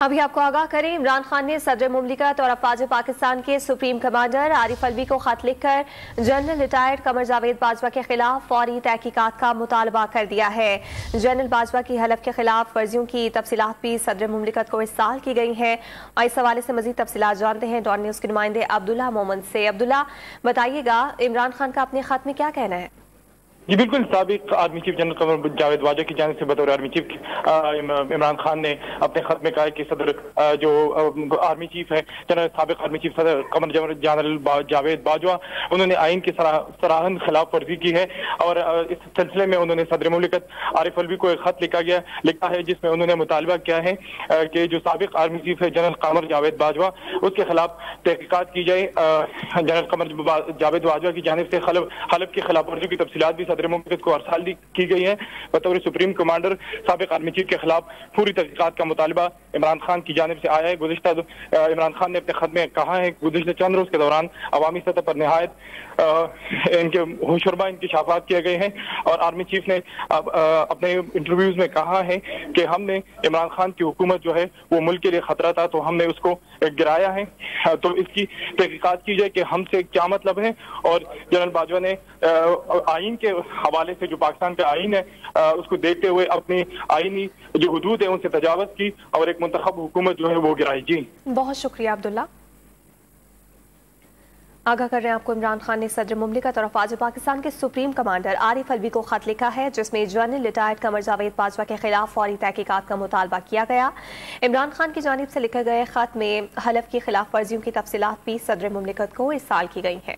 अभी आपको आगाह करें, इमरान खान ने सदर मुमलिकत और अफवाज पाकिस्तान के सुप्रीम कमांडर आरिफ अलवी को खत लिखकर जनरल रिटायर्ड कमर जावेद बाजवा के खिलाफ फौरी तहकीकात का मुतालबा कर दिया है। जनरल बाजवा की हलफ के खिलाफ वर्जियों की तफसीलात भी सदर मुमलिकत को इरसाल की गई हैं और इस हवाले से मजीद तफसीलात जानते हैं डॉन न्यूज़ के नुमाइंदे अब्दुल्ला मोमन से। अब्दुल्ला, बताइएगा इमरान खान का अपने खत में क्या कहना है? जी बिल्कुल, साबिक army chief general Qamar Javed Bajwa की जानिब से बतौर आर्मी चीफ इमरान खान ने अपने खत में कहा है कि सदर जो आर्मी चीफ है साबिक आर्मी चीफ सदर कमर जनरल जावेद बाजवा, उन्होंने आइन की सराहन खिलाफ वर्जी की है और इस सिलसिले में उन्होंने सदर मुमलिकत आरिफ अलवी को एक खत लिखा है जिसमें उन्होंने मुतालबा किया है कि जो साबिक आर्मी चीफ है जनरल कमर जावेद बाजवा, उसके खिलाफ तहकीकात की जाए। जनरल कमर जावेद बाजवा की जानिब से हलफ की खिलाफ वर्जी की तफसीलात भी सदर मुमलिकत को अरसाल की गई है। बतौर सुप्रीम कमांडर साबिक आर्मी चीफ के खिलाफ पूरी तहकीकात का मुतालबा इमरान खान की जानिब से आया है। गुज़िश्ता इमरान खान ने अपने खत में कहा है कि गुज़िश्ता चंद रोज के दौरान अवामी सतह पर निहायत इनके होशरुबा इंकशाफात किए गए हैं और आर्मी चीफ ने अपने इंटरव्यूज में कहा है कि हमने इमरान खान की हुकूमत जो है वो मुल्क के लिए खतरा था तो हमने उसको गिराया है, तो इसकी तहकीकात की जाए कि हमसे क्या मतलब है। और जनरल बाजवा ने आइन के हवाले से जो पाकिस्तान का आइन है उसको देखते हुए अपनी आइनी जो हुदूद है उनसे तजावज़ की और एक मुंतखब हुकूमत जो है वो गिराई। जी बहुत शुक्रिया अब्दुल्ला। आगाह कर रहे हैं आपको, इमरान खान ने सदर मुमलिकत और अफवाज पाकिस्तान के सुप्रीम कमांडर आरिफ अलवी को खत लिखा है जिसमें जनरल रिटायर्ड कमर जावेद बाजवा के खिलाफ फौरी तहकीकात का मुतालबा किया गया। इमरान खान की जानिब से लिखे गए खत में हलफ की खिलाफ वर्जियों की तफसीलात भी सदर मुमलिकत को इरसाल की गई हैं।